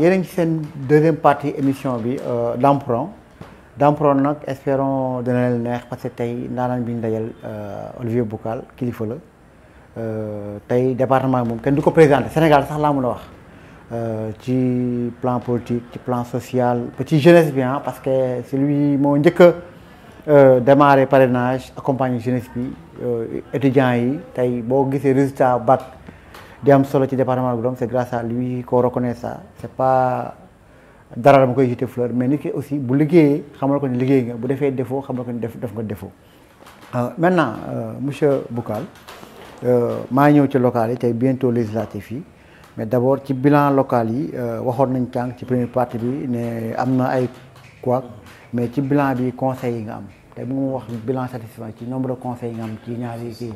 yéen a ngi seen deuxième partie émission bi Dampron Dampron nag espérons dina leen neex parce que tey ndaanaan bi ñu dajal Olivier Boucal kilifa la tey département moom kenn du ko présenté Sénégal sax laa mën a wax ci plan politique ci plan social ba ci jeunesse bi parce que c'est lui moo njëkk a démarré parrainage accompagner jeunesse bi étudiants yi tey boo gisee résultat bac di am solo ci département Goudomp c'est grâce à lui qu'on reconnaît ça c'est pas dara dama koy jeter fleur mais nit ki aussi bu liggéeyee xamal ko ni liggéey nga bu defee défaut xamal ko ni def nga défaut maintenant monsieur Boucal maa ñëw ci local yi tey bientôt législatif yi mais d'abord ci bilan local yi waxoon nañ tànk ci première partie bi ne am na ay quoi mais ci bilan bi conseil yi nga am tey bu mu wax bilan satisfaisant ci nombre de conseils yi nga am ci ñaari kii.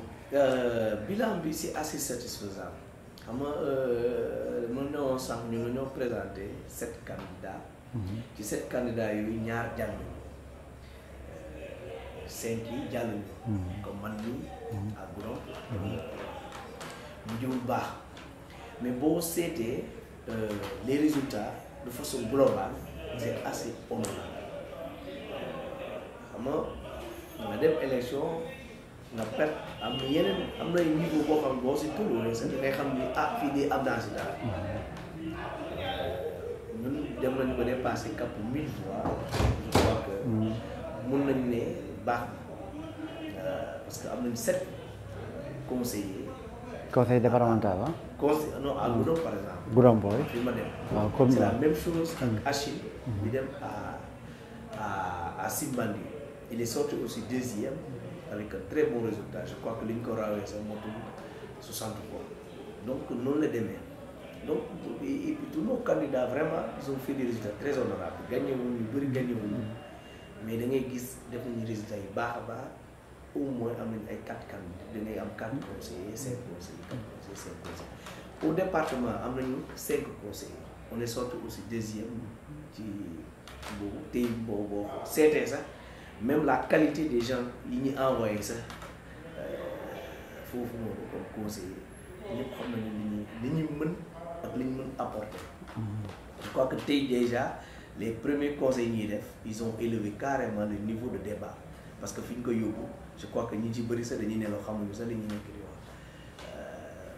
Bilan bi c'est assez satisfaisant xam nga mën na woon sax ñu ñoo présenté 7 candidats. ci 7 candidats yooyu ñaar jàll nañu 5 yi jàll nañu. comme man mii ak Goudomp mu jëwul baax mais boo seetee les résultats de façon globale c'est assez honorable xam nga dem élection nga perte am na yeneen am na niveau boo xam boo si tulluwee sax da ngay xam ni fii de am naa si dara ñun dem nañu ba dépassé cap 1000 voix je crois que mun nañu ne baax na parce que am nañu 7 conseillers. conseil départemental conseil non à Goudomp par exemple. Goudomp booy fi ma dem. waaw comme c'est la même chose ak Achille. bi dem à Simbandi il est sorti aussi deuxième. avec un très bon résultat je crois que li ñu ko rawee sax motul 60 fois donc noonu la demee donc et puis tous nos candidats vraiment ils ont fait des résultats très honorables gagné wuñu ñu bëri gagné wuñu mais da ngay gis def nañu résultats yi baax a baax au moins am nañu ay 4 candidats da ngay am 4 conseillers 5 conseillers 4 conseillers 5 conseillers au département am nañu 5 conseillers on est sorti aussi deuxième ci boobu tey boobu seetee sax même la qualité des gens yi ñu envoyé sax foofu noonu comme conseiller ñëpp xam nañu li ñu mën ak li ñu mën apporter. je crois que tey déjà les premiers conseils ñuy def ils ont élevé carrément le niveau de débat parce que fi ñu ko yóbbu je crois que ñi ci bëri sax dañuy nelaw xamuñu sax li ñu nekk di wax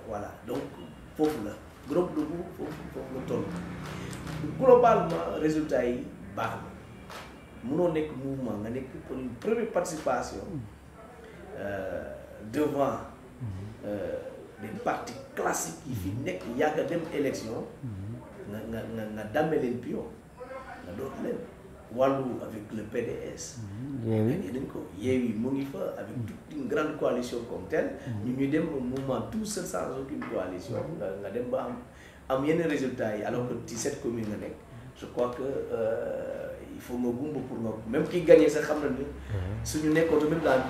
voilà donc foofu la groupe dugg foofu la toll globalement résultat yi baax na. mënoo nekk mouvement nga nekk pour une première participation devant des partis classiques yi fi nekk yàgg a dem élection nga damme leen pion nga doot leen wàllu avec le PDS gagné nañ ko Yewwi mu ngi fa avec toute une grande coalition comme telle ñu dem mouvement tout seul sans aucune coalition nga dem ba am yenn résultats yi alors que ci cette commune nga nekk je crois que il faut nga gumba pour nga même ki gagné sax xam na ni suñu nekkoon tamit dans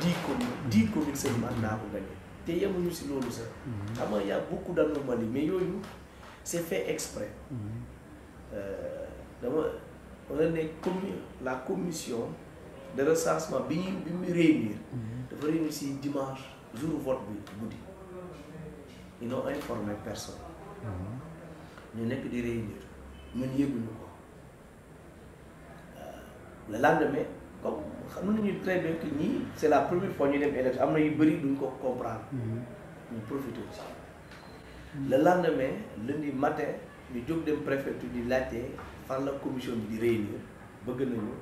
10 communes seulement naa ko gagné te yemuñu si loolu sax xam nga y a beaucoup d'anomalies mais yooyu c'est fait exprès dama on a ne la commission de recensement bi mu réunir dafa réunir si dimanche jour vote bi guddi ils n'ont informé personne ñu nekk di réunir ñun yëguñu ko le lendemain comme xam nañu très bien que ñii c'est la première fois ñu dem élection am na yu bëri duñ ko comprendre ñu profité ci le lendemain lundi matin ñu jóg dem préfecture di laajte fan la commission bi di réunir bëgg nañu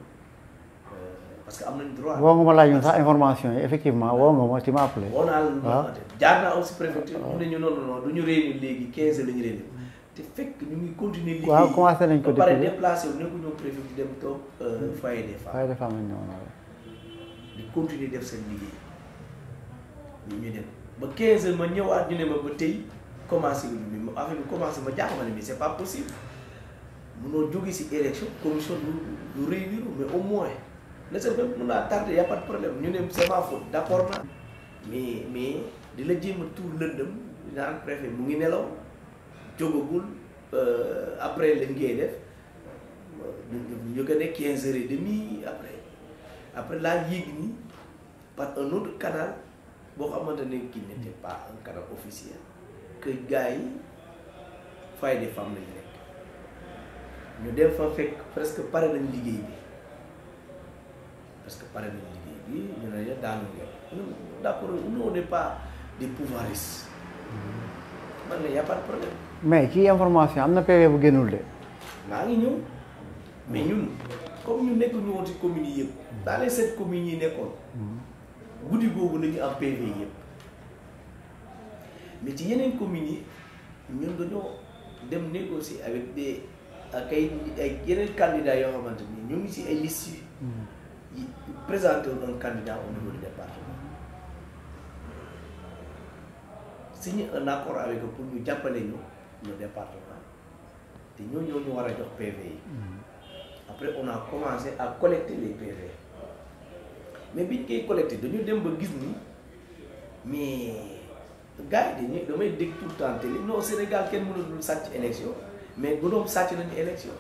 parce que am nañ droit. woo nga ma laaj sax information yi effectivement woo nga ma ci ma appelé. woo naa la jaar naa aussi préfecture ñu ne ñu non du ñu réunir léegi 15 la ñu réunir te fekk ñu ngi continuer liggéey. waaw commencé nañ ko ba pare déplacé wu nekku ñoom préfecture dem toog foyer des femmes. foyer des femmes lañ ñëwoon di continuer def seen liggéey ñu dem ba 15 heures ma ñëwaat ñu ne ma ba tey commencé wu ñu affaire bi commencé ma jaaxal ma ne mais c'est pas possible munoo jóge ci élection commission du réunir mais au moins ne sais même mun naa tardé y a pas de problème ñu ne c'est ma faute d'accord naa mais di la jéem a tuur lëndëm naan préfet mu ngi nelaw jógagul après lañ koy def ñu ko ne 15h30 après laa yéeg ni par un autre canal boo xamante ne qui n'était pas un canal officiel que gars yi foyer des femmes lañu nekk ñu dem fa fekk presque pare nañ liggéey bi parce que pare nañ liggéey bi ñu ne la daanu ngeen d'accord nous on n'est pas des pouvoiristes man ne y a pas de problème. mais ci information am na PV bu génnul de. maa ngi ñëw mais ñun comme ñu nekk ñu woon ci communes yi yëpp dans les 7 communes yi nekkoon guddi googu la ñu am PV yëpp mais ci yeneen communes yi ñun dañoo dem négocier avec des ak ay yeneen candidats yoo xamante ni ñu ngi ci ay listes yi présenter un candidat au niveau du département signer un accord avec eux pour ñu jàppale ñu le département te ñoo ñu war a jox PV yi après on a commencé à collecter les PV mais biñ koy collecter dañu dem ba gis ni mais gars yi dañuy damay dégg tout le temps télé non Sénégal kenn mënul sàcc élection mais Goudomp sàcc nañu élection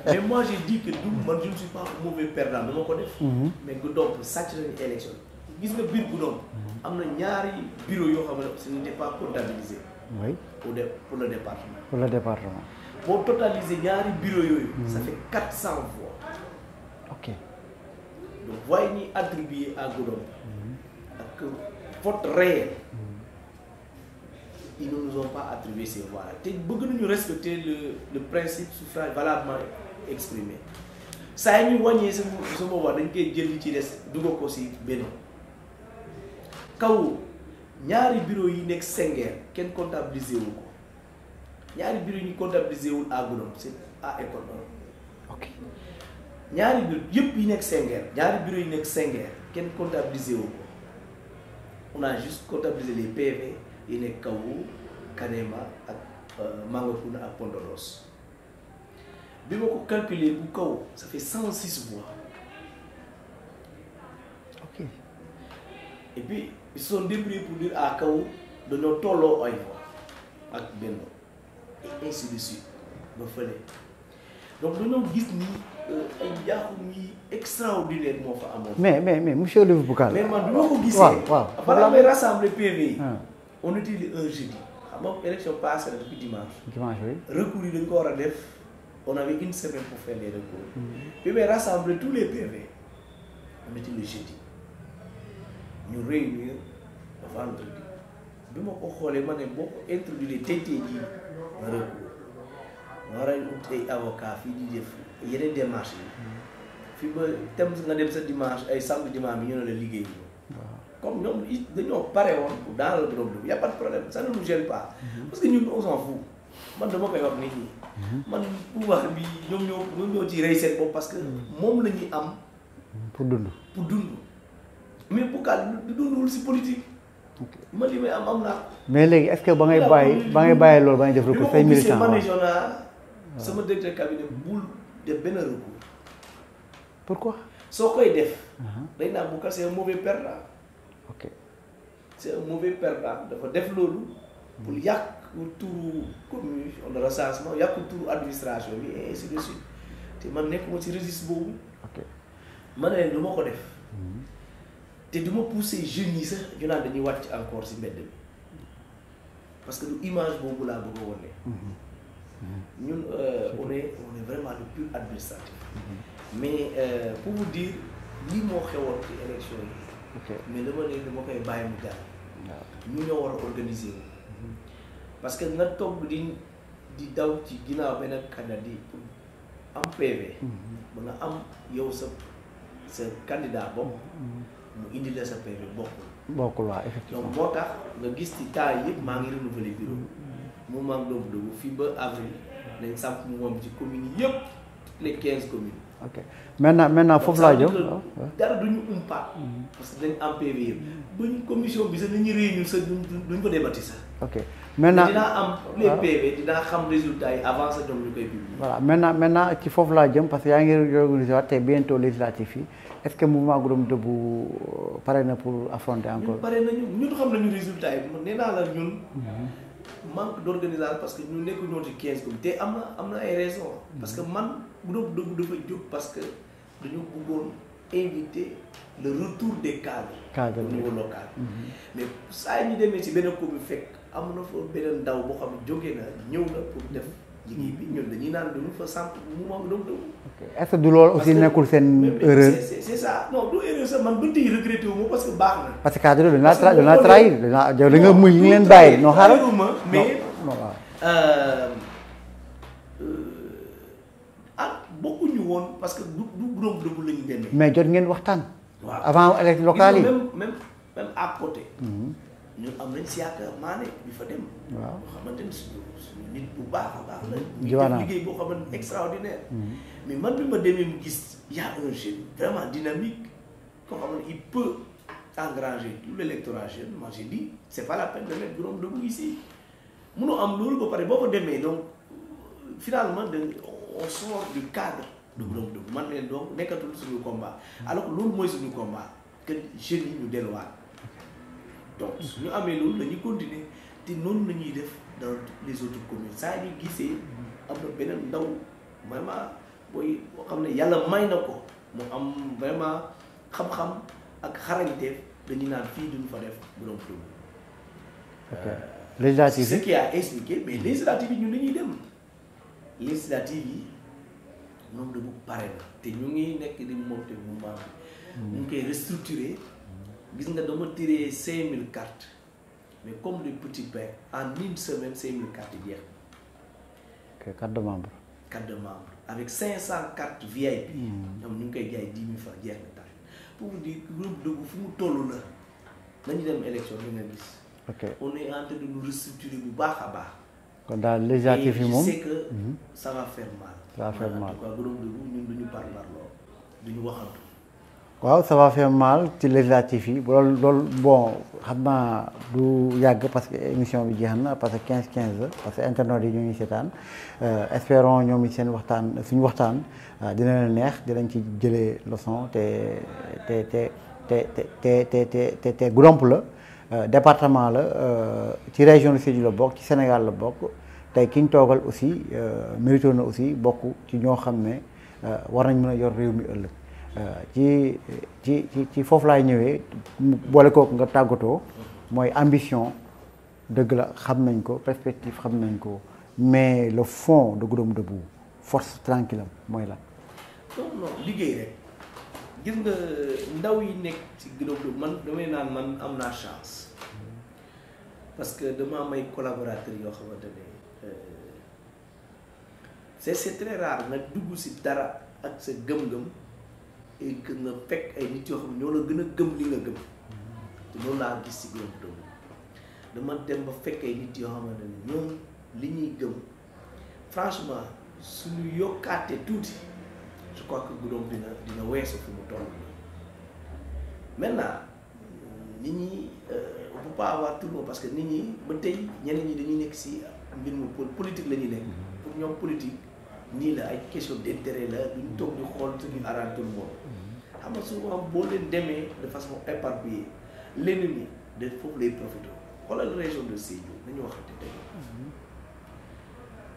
mais moi j'ai dit que man je ne suis pas un mauvais perdant dama ko def mais Goudomp sàcc nañu élection gis nga biir Goudomp am na ñaari bureau yoo xam ne ce n'était pas comptabilisé oui pour le département. Pour le département. Pour totaliser ñaari bureau yooyu. Ça fait 400 voix. Ok. Donc voix yi ñuy attribué à Goudomp ak vote réel. Ils ne nous ont pas attribué ces voix-là. te bëgg nañu respecter le principe suffrage valablement exprimé. saa yi ñu wàññee sama voix dañ koy jël li ci des dugal ko si benn kaw. ñaari bureau yi nekk Senghor kenn comptabilisé wu ko ñaari bureau yi ñu comptabilisé wul à Goudomp c'est à école ok ñaari bureau yëpp yi nekk Senghor ñaari bureau yi nekk Senghor kenn comptabilisé wu ko on a juste comptabilisé les PV yi nekk Kawu Kanema ak Mangakuna ak Pondolos bi ma ko calculer bu Kawu ça fait 106 voix ok et puis ils sont débrouillés pour dire à Kawu dañoo tolloo ay voix ak Benno et ainsi de suite ba fële donc dañoo gis ni ay njaaxum yi extraordinaire moo fa amoon. mais monsieur Olivier Boucal. mais man du ma ko gisee. waaw balaa may rassembler PV yi. on était le 1 jeudi. xam nga élection passée depuis dimanche. dimanche oui. recours yi dañ ko war a def on avait une semaine pour faire les recours. bi may rassembler tous les PV on était le jeudi. ñu réunir vendredi bi ma ko xoolee ma ne boo ko introduire tey jii nga recours nga war a ut ay avocat fii di def yeneen démarches yi fii ba tem nga dem sa dimanche ay samedi dimanche bi ñu ne la liggéey bi comme ñoom dañoo pare woon pour dans le groupe y a pas de problème ça ne nous gêne pas parce que ñun on s'en fout man dama koy wax nit ñi man pouvoir bi ñoom ñoo ci rey seen bopp parce que moom la ñuy am pour dund mais Boucal du dundul si politique. man li may am naa. mais léegi est-ce que ba ngay bàyyi loolu ba ngay def recours say militant waaw bi ma sama directeur cabinet bul def benn recours. pourquoi. soo koy def. dañ naan Boucal c'est un mauvais perdant. ok c'est un mauvais perdant dafa def loolu. pour yàq turu commission de recensement yàq turu administration bi et ainsi de suite te man nekkuma ci registre boobu. ok ma ne leen du ma ko def. te du ma pousser jeunes yi sax ñu naan dañuy wàcc encore ci mbedd mi parce que du image boobu laa bëgg a wane. ñun on est vraiment le pur administratif. mais pour vous dire lii moo xewoon ci élection yi. mais dama ne dama koy bàyyi mu jàll. ñu ñoo war a organiser wu. parce que nga toog di daw ci ginnaaw benn candidat di am PV. ba nga am yow sa candidat bopp. mu indi la sa PV bokkul waaw effectivement donc moo tax nga gis ci temps yëpp maa ngi renouveler bureau mu mag doobu fii ba avril nañ samp mu moom ci communes yëpp les 15 communes. ok maintenant foofu laa jëm dara duñu umpaat parce que dañ am PV yëpp buñ commission bi sax ni ñu réunion sax duñ ko débati sax. ok maintenant dinaa am les PV dinaa xam résultats yi avant ça ñoom ñu koy publier. voilà maintenant ci foofu laa jëm parce que yaa ngi organiser waat te bientôt législatif yi est-ce que mouvement Goudomp Debout pare na pour affronter encore. pare nañu ñun xam nañu résultats yi nee naa la ñun. manque d'organisation parce que ñu nekk ñoo ci 15 communes te am na ay raisons. parce que man Goudomp Debout dafa jóg parce que dañu bëggoon inviter le retour des cadres. au niveau local. mais saa yi ñu demee ci benn commune fekk am na fa beneen ndaw boo xam ne jógee na ñëw na pour def liggéey bi ñun dañuy naan duñu fa samp mouvement Goudomp Debout. est-ce que du loolu aussi nekkul seen erreur. c'est ça non du erreur sax man ba tey regretté wu ma parce que baax na. parce que cadre dañu laa trahir da nga muy ñu leen bàyyi. non xaaral mais bokkuñu woon parce que du Goudomp Debout la ñu demee. mais jot ngeen waxtaan. waaw avant élection locale yi. même à côté. ñun am nañ Siaka Mané bi fa dem. waaw boo xamante ni suñu nit bu baax a baax la. jiwaanaa ñu liggéey boo xamante ni extraordinaire. mais man bi ma demee mu gis y a un jeune vraiment dynamique koo xamante il peut engranger tout l'électorat jeune moi j'ai dit c'est pas la peine de mettre Goudomp Debout ici munoo am loolu ba pare boo ko demee donc finalement on sort du cadre de Goudomp Debout man leen donc nekkatul suñu combat alors que loolu mooy suñu combat que jeunes yi ñu delluwaat. donc su ñu amee loolu dañuy continuer te noonu la ñuy def dans toutes les autres communes saa ñu gisee am na beneen ndaw vraiment booy boo xam ne yàlla may na ko mu am vraiment xam-xam ak xarañteef dañuy naan fii duñu fa def Goudomp Debout. législative ce qui a expliqué mais législative yi ñun dañuy dem législative yi Goudomp Debout pare na te ñu ngi nekk di monter mouvement bi ñu ngi koy restructurer. gis nga dama tiré 5000 cartes mais comme les petits pains en une semaine 5000 cartes yi jeex. ok carte de membre. carte de membre avec 500 cartes VIP. ñoom ñu ngi koy jaay 10 000 francs jeex na tax pour vous dire Goudomp Debout fu mu toll la nañu dem élection li nga gis. ok on est en train de nous restructurer bu baax a baax. kon daal législatif yi moom je sais que ça va faire mal. ça va faire mal en tout cas Goudomp Debout ñun duñu parparloo duñu waxantu. waaw ça va faire mal ci législatif yi loolu bon xam naa du yàgg parce que émission bi jeex na parce que 15-15 la parce que internautes yi ñu ngi seetaan espérons ñoom it seen waxtaan suñu waxtaan dina leen neex dinañ ci jëlee leçon te Goudomp la département la ci région de Sédhiou la bokk ci Sénégal la bokk tey ki ñu toogal aussi mérito na aussi bokk ci ñoo xam ne war nañ mën a yor réew mi ëllëg. ci foofu laay ñëwee boole kooku nga tàggatoo mooy ambition dëgg la xam nañ ko perspective xam nañ ko mais le fond de Goudomp Debout force tranquille mooy la. non liggéey rek gis nga ndaw yi nekk ci Goudomp Debout man damay naan man am naa chance parce que dama am ay collaborateurs yoo xamante ne c'est très rare nga dugg si dara ak sa gëm-gëm. et que nga fekk ay nit yoo xam ne ñoo la gën a gëm li nga gëm te loolu laa gis ci Goudomp Debout dama dem ba fekk ay nit yoo xamante ne ñoom li ñuy gëm franchement suñu yokkaatee tuuti je crois que Goudomp dina weesu fi mu toll maintenant nit ñi on peut pas avoir tout le monde parce que nit ñi ba tey ñeneen ñi dañuy nekk ci mbir mu politique la ñuy nekk pour ñoom politique nii la ay question d'intérêt la duñ toog di xool suñu arrangé tout le monde xam nga souvent boo leen demee de façon éparpillée l'ennemi de foofu lay profité xoolal région de Sédhiou nañu waxante tey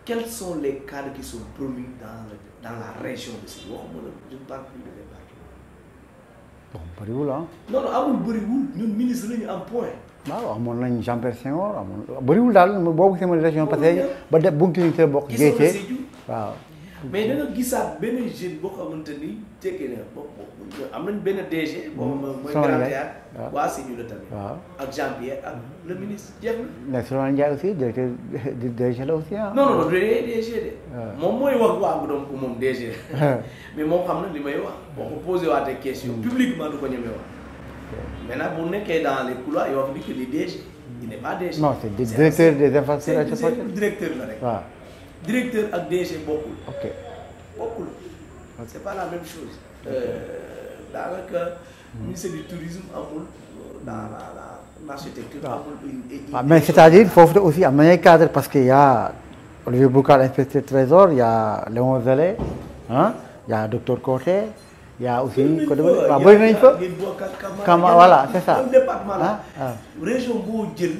quels sont les cadres qui sont promis dans la région de Sédhiou waxuma la je ne parle plus de département. bon bëriwul ah. non amul bëriwul ñun ministre la ñu am point. waaw amoon nañ Jean-Pierre Senghor amoon bëriwul daal boobu sama région parce que ba de Bounkiling te bokk. géej waaw. mais da nga gisaat benn jeune boo xamante ni tekkee na am nañ benn DG. boo mooy Grand Théâtre waa Sédhiou la tamit. waaw ak Jean-Pierre ak le ministre jeex na. mais Souleymane Ndiaye aussi directeur DG la aussi ah. non DG de. moom mooy wax waa Goudomp moom DG. mais moom xam na li may wax boo ko posé waatee question publiquement du ko ñemee wax. maintenant bu nekkee dans les couloirs yoo xam ni que li DG. il n'est pas DG. non c'est directeur des infrastructures. c'est directeur la rek. waaw. directeur ak DG bokkul. ok bokkul. c'est pas la même chose. daanaka ministère du tourisme amul dans l'architecture amul. mais c'est-à-dire foofu aussi am na ay cadres parce que y a Olivier Boucal inspecteur trésor y a Léon Zélé ah y a docteur Coté y a aussi. waaw bëri nañ fa. Kama voilà c'est ça. département la région boo jël.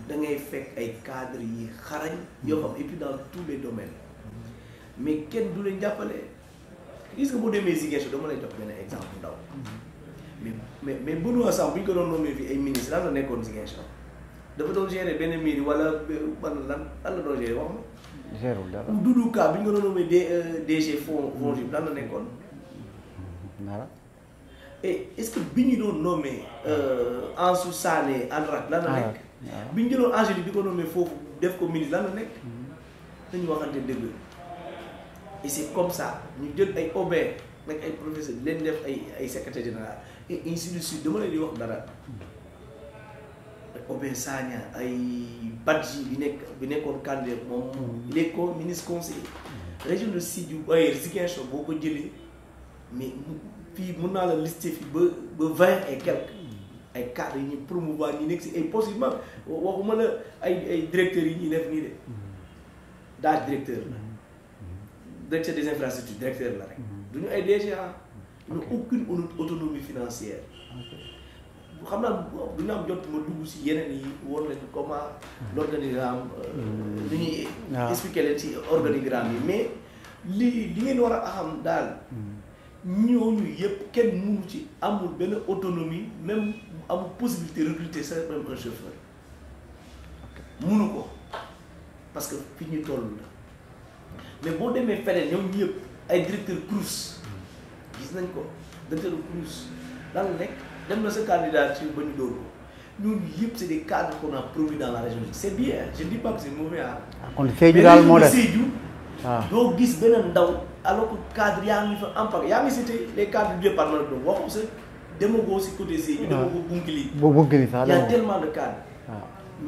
da ngay fekk ay cadres yi xarañ. yoo xam et puis dans tous les domaines. mais kenn du leen jàppale. gis nga boo demee Ziguinchor dama lay jox benn exemple bu ndaw. mais Benoît Sambou bu ñu ko doon nommé fii ay ministres lan la nekkoon Ziguinchor dafa doon gérer benn mairie wala lan la doon gérer wax ma. gérul dara. Doudou Ka bi ñu ko nommé DG FONGIP lan la nekkoon. dara. et est-ce que bi ñu doon nommé Ansou Sané ANRAC lan la nekk. bi ñu jëloon Angélique di ko nommé foofu def ko ministre lan la nekk. dañu waxante dëgg. et c'est comme ça ñu jël ay OB nag ay professeur leen def ay secrétaire général et ainsi de suite dama leen di wax dara. Obin Sagna ay Badji bi nekkoon candidat moom il est ministre conseiller région de Sédhiou ay Ziguinchor boo ko jëlee mais fii mën naa la lister fii ba 20 et quelques ay cadres yi ñuy promouvoir ñi nekk si ay postes yu mag waxuma la ay directeurs yi ñuy def nii de daal directeur la directeur des infrastructures directeur la rek duñu ay DGA ñu aucune autonomie financière xam naa du ñu am jot ma dugg si yeneen yi war nañu comment l'organigramme li ñuy expliquer leen si organigramme yi mais li ngeen war a xam daal ñooñu yëpp kenn mënu ci amul benn autonomie même amul possibilité recruter ça même un chauffeur mënu ko parce que fi ñu toll la mais boo demee feneen ñoom ñëpp ay directeur CROUS gis nañ ko directeur CROUS daal la nekk dem na sa candidature ba ñu dóor ko ñooñu yëpp c'est des cadres qu'on a promus dans la région c'est bien je dis pas que c'est mauvais ah. kon Sédhiou daal moo def doo gis beneen ndaw alors que cadre yaa ngi fa impact yaa ngi cité les cadres du département de waxu sa demagoo si côté Sédhiou. demagoo Bounkiling. Bounkiling sax y a tellement de cadres.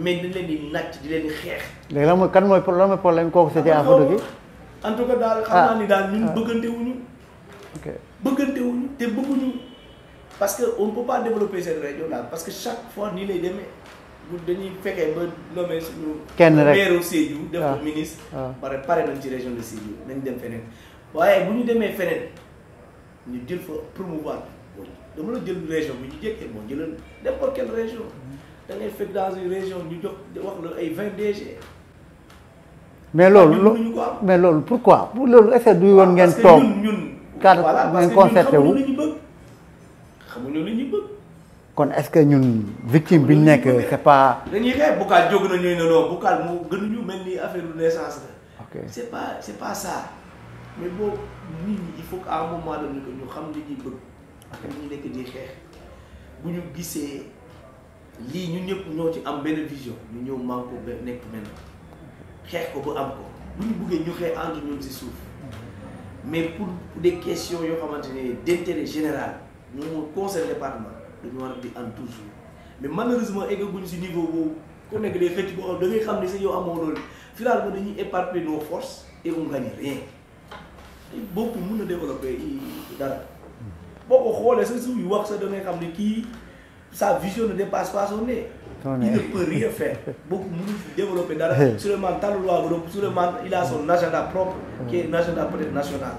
mais dañ leen di nàcc di leen di xeex. léegi lan mooy kan mooy problème kooku c'était à photo gi. en tout cas daal xam naa ni daal ñun bëggante wuñu. ok bëggante wuñu te bëgguñu. parce que on ne peut pas développer cette région là parce que chaque fois nii lay demee bu dañuy fekkee ba nommé suñu. kenn rek maire Sédhiou def ko ministre. pare nañ ci région de Sédhiou nañ dem feneen. waaye bu ñu demee feneen ñu jël fa promouvoir dama la jël région bi ñu jékkee moo jëlal n'importe quelle région da ngay fekk dans une région ñu jox wax la ay 20 DG. mais loolu pourquoi loolu est-ce que du woon ngeen toog. parce que ñun cadre ngeen concerté wu xamuñu li ñu bëgg. kon est-ce que ñun victime bi ñu nekk c'est pas. dañuy xeex Boucal jóg na ñuy ne non Boucal moo gënuñu mel ni affaire de naissance la. ok c'est pas ça mais boobu nit ñi il faut qu'à un moment donné que ñu xam li ñuy bëgg. ak ñu nekk di xeex bu ñu gisee lii ñun ñëpp ñoo ci am benn vision ñu ñëw man ko nekk benn xeex ko ba am ko bu ñu bëggee ñu xeex entre ñun ci suuf mais pour des questions yoo xamante ne d'intérêt général ñu mu concerne département dañu war a di am toujours mais malheureusement eggaguñu ci niveau boobu ku nekk day xëcc boo xam da ngay xam ne sax yow amoo loolu finalement dañuy éparpiller nos forces et on gagne rien boobu mën na développer dara boo ko xoolee sa suuf yu wax sa da ngay xam ne kii sa vision ne dépasse pas son nez. Il ne peut rien faire. Beaucoup de développer dara. Souleymane Talulwa Souleymane il a son agenda propre qui est un agenda peut-être national.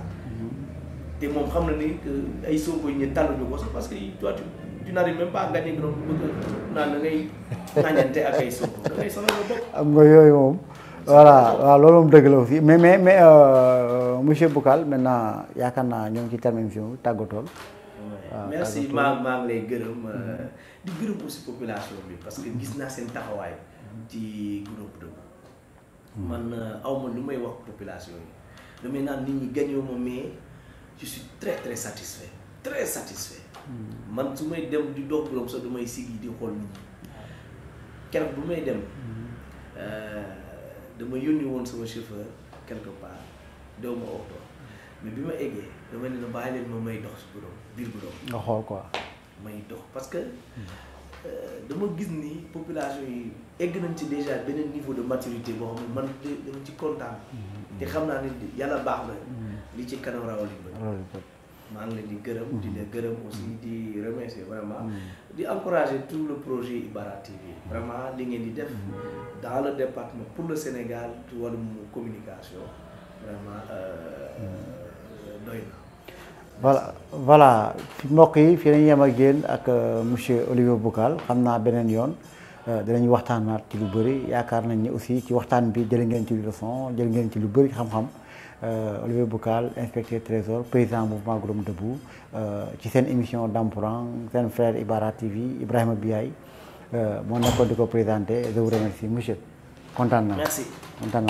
Et moom xam na ni que ay Sonko yi ñu taluñu ko sax parce que toi tu n'arrives même pas à gagner grand bëgg naan da ngay nañante ak ay Sonko da ngay sonal nga bopp. am nga yooyu moom. voilà waaw loolu moom dëgg la aussi mais monsieur Boucal maintenant yaakaar naa ñoo ngi ci termination tàggatool. merci maa ngi lay gërëm di gërëm aussi population bi parce que gis naa seen taxawaay ci groupe Debout man awma lu may wax population yi damay naan nit ñi gañoo ma mais je suis très très satisfait man su may dem di dox groupe sax damay siggi di xool nit ñi keroog bu may dem dama yónni woon sama chauffeur quelque part dew ma oto mais bi ma eggee dama ne na bàyyi leen ma may dox si biir guddoom nga xool quoi may dox parce que dama gis ni population yi egg nañ ci déjà beneen niveau de maturité boo xam ne man dama ci kontaan te xam naa ne yàlla baax na li ci kanam rawali ba maa ngi leen di gërëm di leen gërëm aussi di remercier vraiment di encourager tout le projet Ibara TV vraiment li ngeen di def dans le département pour le Sénégal ci wàllum communication vraiment doy na. voilà mbokk yi fii lañu yem ak yéen ak monsieur Olivier Boucal xam naa beneen yoon dinañu waxtaanaat ci lu bëri yaakaar nañ ni aussi ci waxtaan bi jël ngeen ci leçon jël ngeen ci lu bëri xam-xam Olivier Boucal inspecteur trésor président mouvement Groupe Debout ci seen émission Dampourang seen frère Ibara TV Ibrahima Biaye moo nekkoon di ko présenté je vous remercie monsieur kontaan naa. merci kontaan naa.